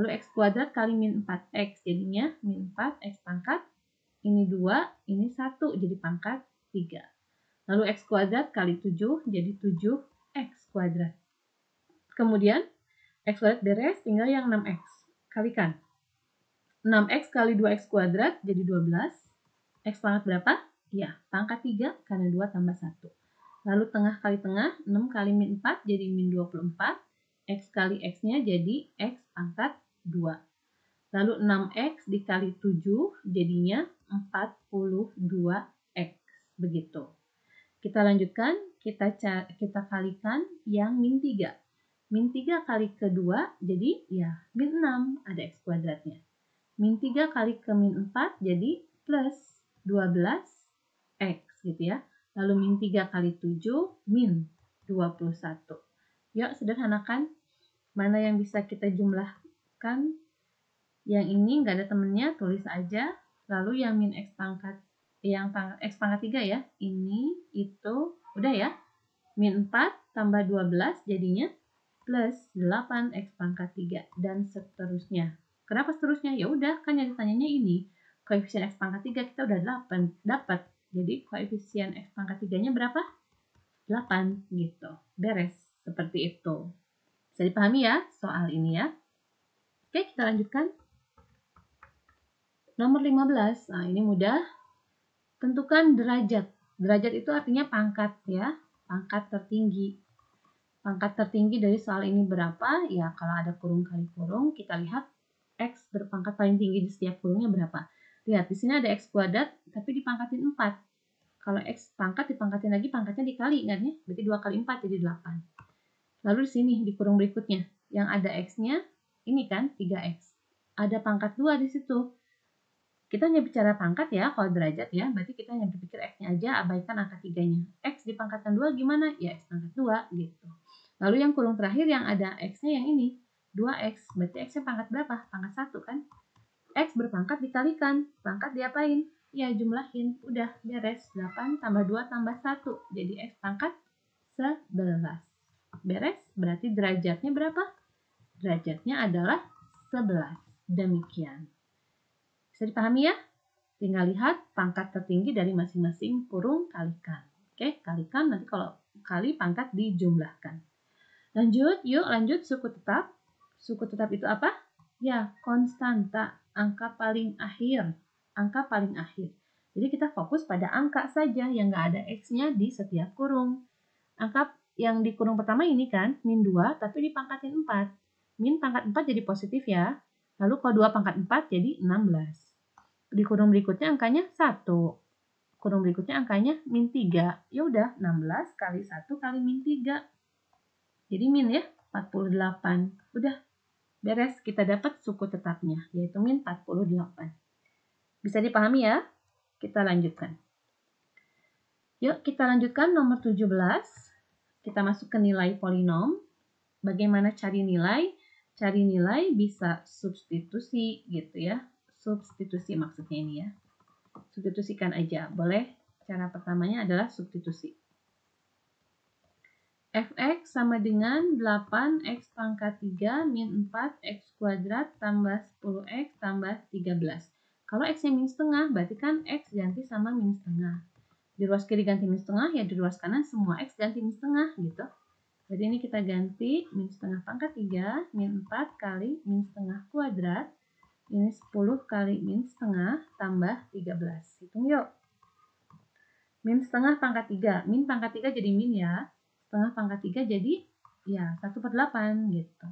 Lalu x kuadrat kali min 4x. Jadinya min 4x pangkat. Ini 2, ini 1 jadi pangkat 3. Lalu x kuadrat kali 7 jadi 7x kuadrat. Kemudian, x kuadrat beres, tinggal yang 6x. Kalikan. 6x kali 2x kuadrat jadi 12. X pangkat berapa? Ya, pangkat 3 karena 2 tambah 1. Lalu tengah kali tengah, 6 kali min 4 jadi min 24. X kali x-nya jadi x pangkat 2. Lalu 6x dikali 7 jadinya 42x. Begitu. Kita lanjutkan, kita kalikan yang min 3. Min 3 kali ke 2 jadi ya min 6 ada x kuadratnya. Min 3 kali ke min 4 jadi plus 12x gitu ya. Lalu min 3 kali 7 min 21. Yuk sederhanakan. Mana yang bisa kita jumlahkan? Yang ini nggak ada temennya, tulis aja. Lalu yang min x pangkat, x pangkat 3 ya. Ini, itu, udah ya. Min 4 tambah 12 jadinya plus 8x pangkat 3 dan seterusnya. Kenapa seterusnya? Ya udah, kan yang ditanyanya ini. Koefisien x pangkat 3 kita udah 8 dapat. Jadi koefisien x pangkat 3-nya berapa? 8 gitu. Beres seperti itu. Bisa dipahami ya soal ini ya. Oke, kita lanjutkan. Nomor 15. Nah, ini mudah. Tentukan derajat. Derajat itu artinya pangkat ya. Pangkat tertinggi. Pangkat tertinggi dari soal ini berapa? Ya, kalau ada kurung kali kurung, kita lihat X berpangkat paling tinggi di setiap kurungnya berapa. Lihat, di sini ada X kuadrat, tapi dipangkatin 4. Kalau X pangkat dipangkatin lagi, pangkatnya dikali, kan ya? Berarti 2 kali 4 jadi 8. Lalu di sini, di kurung berikutnya, yang ada X-nya, ini kan 3X. Ada pangkat 2 di situ. Kita hanya bicara pangkat ya, kalau derajat ya, berarti kita hanya berpikir X-nya aja, abaikan angka 3-nya. X dipangkatkan 2 gimana? Ya, X pangkat 2, gitu. Lalu yang kurung terakhir yang ada X-nya yang ini, 2X. Berarti X-nya pangkat berapa? Pangkat 1 kan? X berpangkat dikalikan. Pangkat diapain? Ya jumlahin. Udah beres. 8 tambah 2 tambah 1. Jadi X pangkat 11. Beres? Berarti derajatnya berapa? Derajatnya adalah 11. Demikian. Bisa dipahami ya? Tinggal lihat pangkat tertinggi dari masing-masing kurung kalikan. Oke, kalikan nanti kalau kali pangkat dijumlahkan. Lanjut, yuk lanjut suku tetap. Suku tetap itu apa? Ya, konstanta, angka paling akhir. Angka paling akhir. Jadi kita fokus pada angka saja yang nggak ada X-nya di setiap kurung. Angka yang di kurung pertama ini kan, min 2, tapi dipangkatin 4. Min pangkat 4 jadi positif ya. Lalu kalau 2 pangkat 4 jadi 16. Di kurung berikutnya angkanya 1. Kurung berikutnya angkanya min 3. Ya udah, 16 kali 1 kali min 3. Jadi min ya, 48. Udah, beres. Kita dapat suku tetapnya, yaitu min 48. Bisa dipahami ya? Kita lanjutkan. Yuk, kita lanjutkan nomor 17. Kita masuk ke nilai polinom. Bagaimana cari nilai? Cari nilai bisa substitusi gitu ya. Substitusi maksudnya ini ya. substitusikan aja. Boleh, cara pertamanya adalah substitusi. Fx sama dengan 8x pangkat 3 min 4x kuadrat tambah 10x tambah 13. Kalau x-nya min setengah, berarti kan x ganti sama min setengah. Di ruas kiri ganti min setengah, ya di ruas kanan semua x ganti min setengah gitu. Jadi ini kita ganti min setengah pangkat 3, min 4 kali min setengah kuadrat. Ini 10 kali min setengah tambah 13. Hitung yuk. Min setengah pangkat 3. Min pangkat 3 jadi min ya. Setengah pangkat 3 jadi ya 1/8 gitu.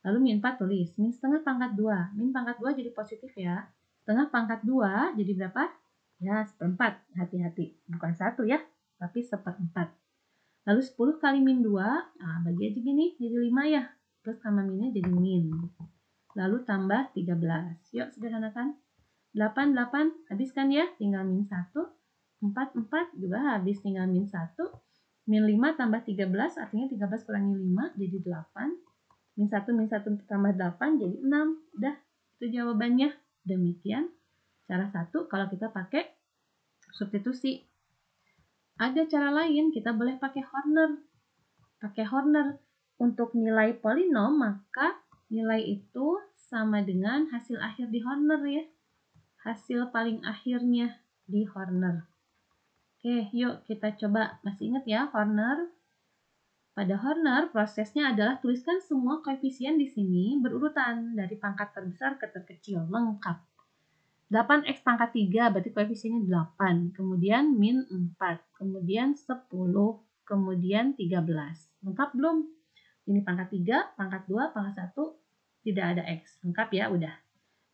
Lalu min 4 tulis. Min setengah pangkat 2. Min pangkat 2 jadi positif ya. Setengah pangkat 2 jadi berapa? Ya 1/4. Hati-hati. Bukan 1 ya. Tapi 1/4. Lalu 10 kali min 2. Nah, bagi aja gini. Jadi 5 ya. Plus sama minnya jadi min. Lalu tambah 13. Yuk sederhanakan. 8, 8. Habiskan ya. Tinggal min 1. 4, 4 juga habis, tinggal min 1. Min 5 tambah 13, artinya 13 kurangi 5 jadi 8. Min 1 tambah 8 jadi 6. Udah, itu jawabannya. Demikian cara satu kalau kita pakai substitusi. Ada cara lain, kita boleh pakai Horner. Pakai Horner untuk nilai polinom, maka nilai itu sama dengan hasil akhir di Horner ya. Hasil paling akhirnya di Horner. Oke, yuk kita coba. Masih ingat ya Horner? Pada Horner, prosesnya adalah tuliskan semua koefisien di sini berurutan dari pangkat terbesar ke terkecil, lengkap. 8x pangkat 3 berarti koefisiennya 8, kemudian min 4, kemudian 10, kemudian 13. Lengkap belum? Ini pangkat 3, pangkat 2, pangkat 1, tidak ada x. Lengkap ya, udah.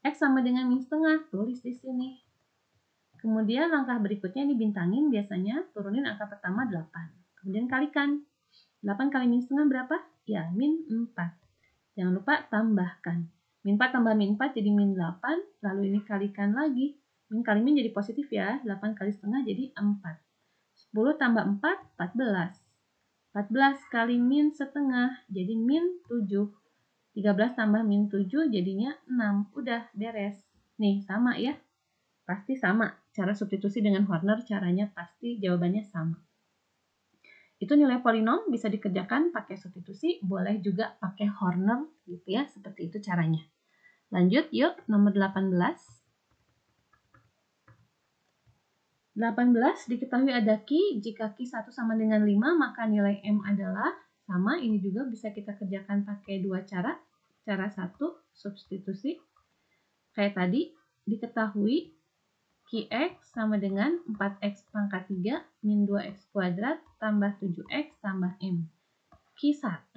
X sama dengan min setengah, tulis di sini. Kemudian langkah berikutnya ini bintangin biasanya, turunin angka pertama 8. Kemudian kalikan. 8 kali min setengah berapa? Ya, min 4. Jangan lupa tambahkan. Min 4 tambah min 4 jadi min 8, lalu ini kalikan lagi. Min kali min jadi positif ya, 8 kali setengah jadi 4. 10 tambah 4, 14. 14 kali min setengah jadi min 7. 13 tambah min 7 jadinya 6. Udah, beres. Nih, sama ya. Pasti sama. Cara substitusi dengan Horner caranya pasti jawabannya sama. Itu nilai polinom bisa dikerjakan pakai substitusi, boleh juga pakai Horner gitu ya, seperti itu caranya. Lanjut yuk, nomor 18. 18 diketahui ada Ki, jika Ki 1 sama dengan 5 maka nilai M adalah sama. Ini juga bisa kita kerjakan pakai dua cara. Cara satu, substitusi. Kayak tadi, diketahui Qx sama dengan 4x pangkat 3 min 2x kuadrat tambah 7x tambah M. Q1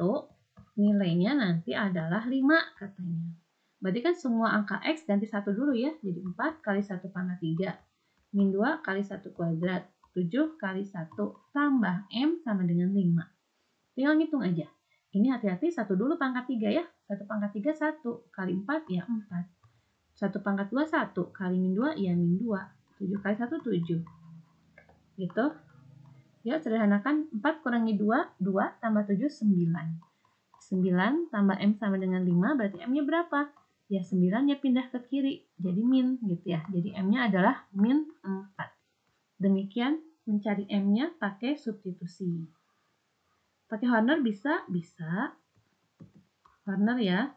nilainya nanti adalah 5 katanya. Berarti kan semua angka x ganti 1 dulu ya. Jadi 4 kali 1 pangkat 3 min 2 kali 1 kuadrat 7 kali 1 tambah M sama dengan 5. Tinggal ngitung aja. Ini hati-hati 1 dulu pangkat 3 ya. 1 pangkat 3 1 kali 4 ya 4. 1 pangkat 2, 1. Kali min 2, ya min 2. 7 kali 1, 7. Gitu. Ya, sederhanakan. 4 kurangi 2, 2 tambah 7, 9. 9 tambah M sama dengan 5, berarti M-nya berapa? Ya, 9 ya pindah ke kiri. Jadi min, gitu ya. Jadi M-nya adalah min 4. Demikian mencari M-nya pakai substitusi. Pakai Horner bisa? Bisa. Horner ya.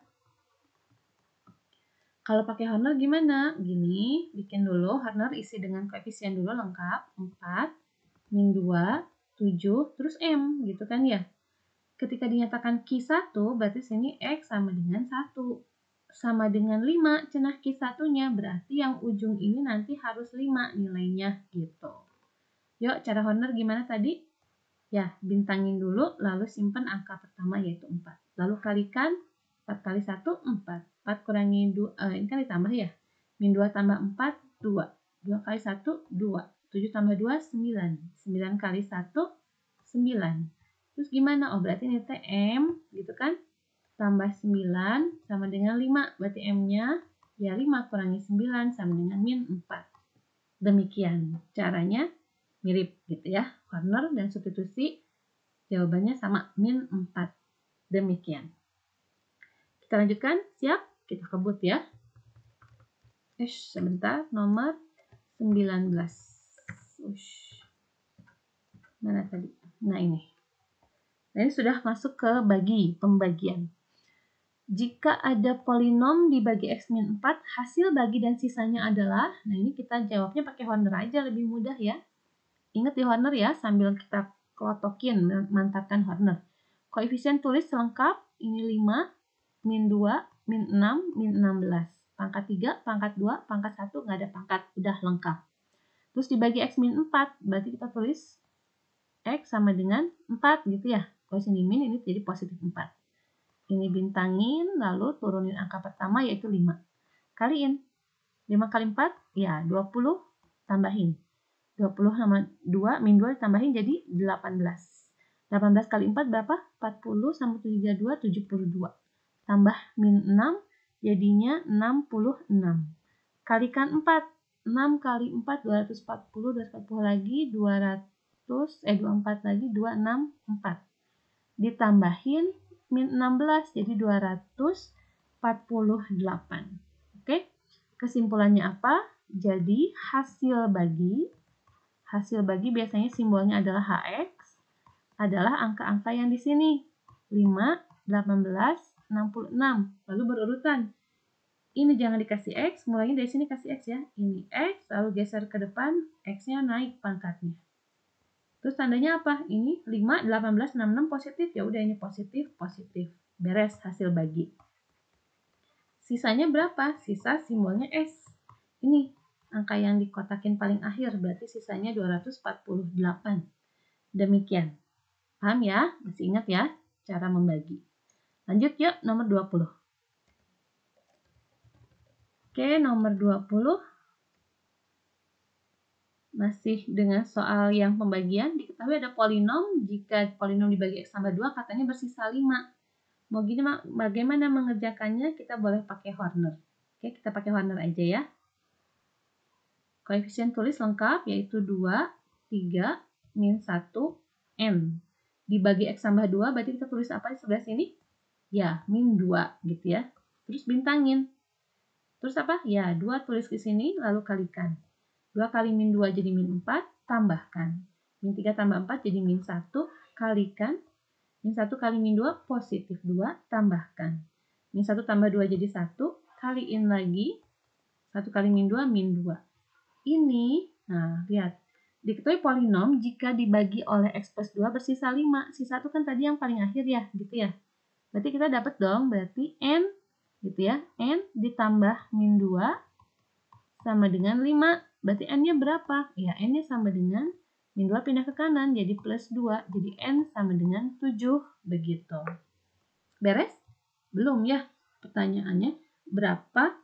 Kalau pakai Horner gimana? Gini, bikin dulu Horner isi dengan koefisien dulu lengkap. 4, min 2, 7, terus M gitu kan ya. Ketika dinyatakan Q1 berarti sini X sama dengan 1. Sama dengan 5 cenah Q1-nya. Berarti yang ujung ini nanti harus 5 nilainya gitu. Yuk cara Horner gimana tadi? Ya, bintangin dulu lalu simpan angka pertama yaitu 4. Lalu kalikan 4 kali 1, 4. 4 kurangi 2, ini kan ditambah ya. Min 2 tambah 4, 2. 2 kali 1, 2. 7 tambah 2, 9. 9 kali 1, 9. Terus gimana? Oh, berarti ini M, gitu kan? Tambah 9 sama dengan 5. Berarti M-nya ya 5 kurangi 9 sama dengan min 4. Demikian caranya, mirip gitu ya. Horner dan substitusi jawabannya sama, min 4. Demikian. Kita lanjutkan, siap? Kita kebut ya. Sebentar, nomor 19. Ush. Mana tadi? Nah ini. Nah, ini sudah masuk ke pembagian. Jika ada polinom dibagi X-4, hasil bagi dan sisanya adalah, nah ini kita jawabnya pakai Horner aja, lebih mudah ya. Ingat di Horner ya, sambil kita klotokin, mantapkan Horner. Koefisien tulis lengkap, ini 5, min 2, min 6, min 16. Pangkat 3, pangkat 2, pangkat 1, nggak ada pangkat, udah lengkap. Terus dibagi X-4, berarti kita tulis X sama dengan 4 gitu ya. Kalau sini min, ini jadi positif 4. Ini bintangin, lalu turunin angka pertama yaitu 5. Kaliin. 5 kali 4, ya 20, tambahin. 20 sama 2, min 2 tambahin jadi 18. 18 kali 4 berapa? 40 sama 32, 72. Tambah min 6, jadinya 66. Kalikan 4. 6 kali 4, 240, 240 lagi, 24 lagi, 264. Ditambahin min 16 jadi 248. Oke, kesimpulannya apa? Jadi hasil bagi biasanya simbolnya adalah HX, adalah angka-angka yang di sini 5, 18, 66, lalu berurutan. Ini jangan dikasih X, mulainya dari sini kasih X ya. Ini X, lalu geser ke depan, X-nya naik pangkatnya. Terus tandanya apa? Ini 5, 18, 66 positif. Ya udah ini positif, positif. Beres hasil bagi. Sisanya berapa? Sisa simbolnya S. Ini angka yang dikotakin paling akhir, berarti sisanya 248. Demikian. Paham ya? Masih ingat ya cara membagi. Lanjut yuk nomor 20. Oke, nomor 20. Masih dengan soal yang pembagian, diketahui ada polinom, jika polinom dibagi X tambah 2 katanya bersisa 5. Mau gini, bagaimana mengerjakannya? Kita boleh pakai Horner. Oke, kita pakai Horner aja ya. Koefisien tulis lengkap yaitu 2, 3, min 1, N. Dibagi X tambah 2, berarti kita tulis apa di sebelah sini? Ya, min 2 gitu ya. Terus bintangin. Terus apa? Ya, 2 tulis di sini, lalu kalikan. 2 kali min 2 jadi min 4, tambahkan. Min 3 tambah 4 jadi min 1, kalikan. Min 1 kali min 2, positif 2, tambahkan. Min 1 tambah 2 jadi 1, kaliin lagi. 1 kali min 2, min 2. Ini, nah lihat. Diketahui polinom jika dibagi oleh X plus 2 bersisa 5. Sisa itu kan tadi yang paling akhir ya, gitu ya. Berarti kita dapat dong, berarti N, gitu ya. N ditambah min 2 sama dengan 5. Berarti N-nya berapa? Ya, N-nya sama dengan min 2 pindah ke kanan, jadi plus 2. Jadi N sama dengan 7. Begitu. Beres? Belum ya? Pertanyaannya, berapa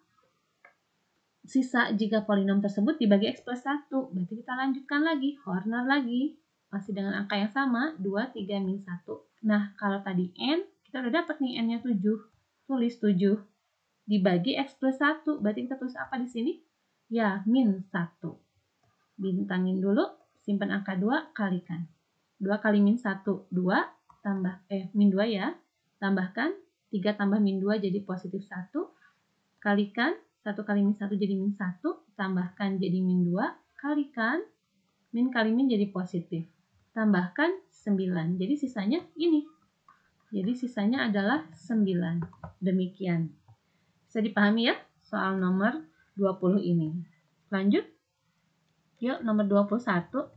sisa jika polinom tersebut dibagi X plus 1? Berarti kita lanjutkan lagi, Horner lagi. Masih dengan angka yang sama, 2, 3, min 1. Nah, kalau tadi N, kita udah dapat nih N-nya 7. Tulis 7. Dibagi X plus 1. Berarti kita tulis apa di sini? Ya, min 1. Bintangin dulu, simpan angka 2, kalikan. 2 kali min 1, 2, tambah, min 2 ya. Tambahkan, 3 tambah min 2 jadi positif 1. Kalikan, 1 kali min 1 jadi min 1. Tambahkan jadi min 2, kalikan. Min kali min jadi positif. Tambahkan 9. Jadi sisanya ini. Jadi sisanya adalah 9. Demikian. Bisa dipahami ya soal nomor 20 ini. Lanjut. Yuk nomor 21.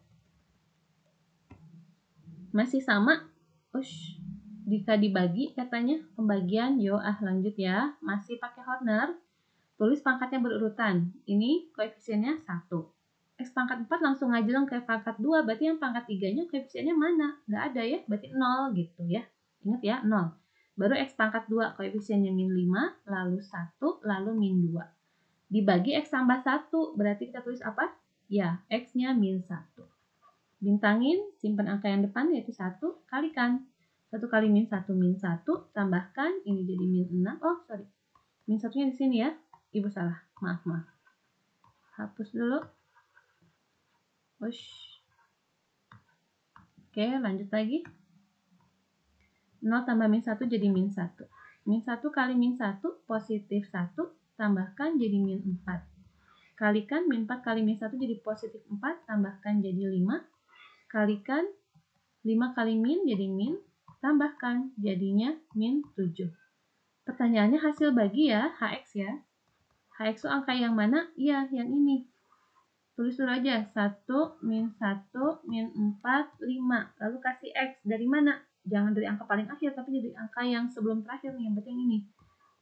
Masih sama. Jika dibagi katanya pembagian. Yuk lanjut ya. Masih pakai Horner. Tulis pangkatnya berurutan. Ini koefisiennya 1. X pangkat 4 langsung ngajulang ke pangkat 2. Berarti yang pangkat 3-nya koefisiennya mana? Nggak ada ya. Berarti 0 gitu ya. Ingat ya 0. Baru X pangkat 2 koefisiennya min 5. Lalu 1. Lalu min 2. Dibagi X tambah 1. Berarti kita tulis apa? Ya, X-nya min 1. Bintangin, simpan angka yang depan yaitu 1, kalikan. 1 kali min 1, min 1, tambahkan, ini jadi min 6. Oh, sorry. Min 1-nya di sini ya. Ibu salah. Maaf. Hapus dulu. Oke, lanjut lagi. 0 tambah min 1 jadi min 1. Min 1 kali min 1, positif 1, tambahkan jadi min 4. Kalikan min 4 kali min 1 jadi positif 4, tambahkan jadi 5. Kalikan 5 kali min jadi min, tambahkan jadinya min 7. Pertanyaannya hasil bagi ya, HX ya. HX itu angka yang mana? Iya, yang ini. Tulis dulu aja, 1, min 1, min 4, 5. Lalu kasih X. Dari mana? Jangan dari angka paling akhir, tapi dari angka yang sebelum terakhir nih, yang berarti yang ini.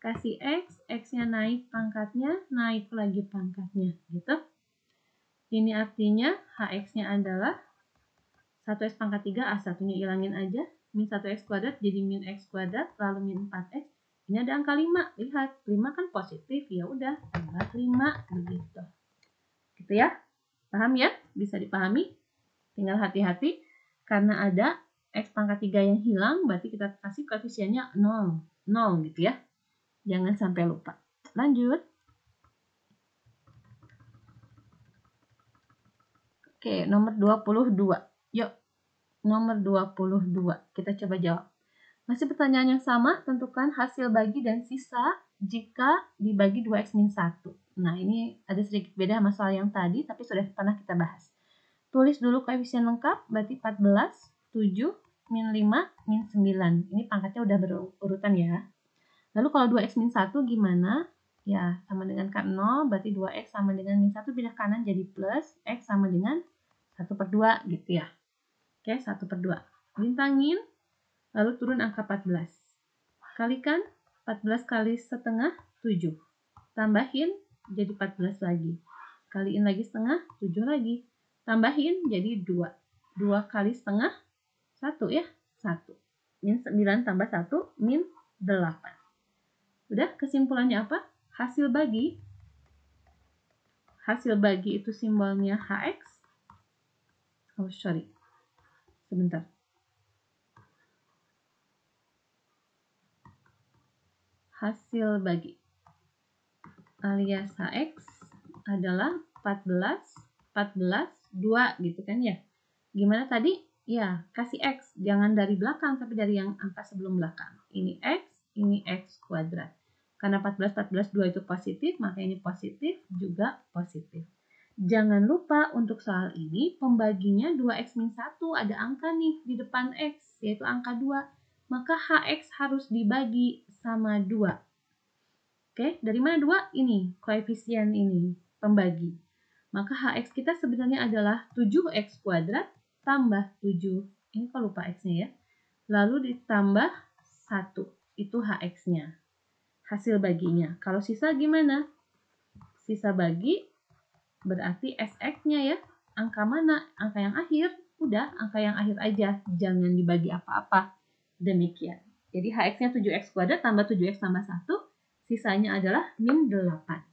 Kasih X, X-nya naik pangkatnya, naik lagi pangkatnya. Gitu. Ini artinya HX-nya adalah 1X pangkat 3, A1-nya hilangin aja. Min 1X kuadrat jadi min X kuadrat, lalu min 4X. Ini ada angka 5. Lihat, 5 kan positif. Ya udah, tambah 5. Begitu. Gitu ya. Paham ya? Bisa dipahami? Tinggal hati-hati. Karena ada X pangkat 3 yang hilang, berarti kita kasih koefisiennya 0. 0 gitu ya. Jangan sampai lupa. Lanjut. Oke, nomor 22. Yuk, nomor 22. Kita coba jawab. Masih pertanyaan yang sama, tentukan hasil bagi dan sisa jika dibagi 2X min 1. Nah, ini ada sedikit beda sama soal yang tadi, tapi sudah pernah kita bahas. Tulis dulu koefisien lengkap, berarti 14, 7, min 5, min 9. Ini pangkatnya udah berurutan ya. Lalu kalau 2X min 1 gimana? Ya, sama dengan K0, berarti 2X sama dengan min 1 pindah kanan jadi plus, X sama dengan 1/2 gitu ya. Oke, 1/2. Bintangin, lalu turun angka 14. Kalikan 14 kali setengah 7. Tambahin jadi 14 lagi. Kaliin lagi setengah, 7 lagi. Tambahin jadi 2. 2 kali setengah, 1 ya. 1. Min 9 tambah 1, min 8. Udah, kesimpulannya apa? Hasil bagi itu simbolnya HX. Oh, sorry. Sebentar. Hasil bagi alias HX adalah 14, 14, 2 gitu kan ya. Gimana tadi? Ya, kasih X. Jangan dari belakang, tapi dari yang angka sebelum belakang. Ini X kuadrat. Karena 14, 14, 2 itu positif, maka ini positif juga positif. Jangan lupa untuk soal ini, pembaginya 2X min 1. Ada angka nih di depan X, yaitu angka 2. Maka HX harus dibagi sama 2. Oke, dari mana 2? Ini, koefisien ini, pembagi. Maka HX kita sebenarnya adalah 7X kuadrat tambah 7. Ini kok lupa X-nya ya. Lalu ditambah 1. Itu HX-nya. Hasil baginya. Kalau sisa gimana? Sisa bagi berarti SX-nya ya. Angka mana? Angka yang akhir. Udah, angka yang akhir aja. Jangan dibagi apa-apa. Demikian. Jadi HX-nya 7X kuadrat tambah 7X tambah 1. Sisanya adalah min 8.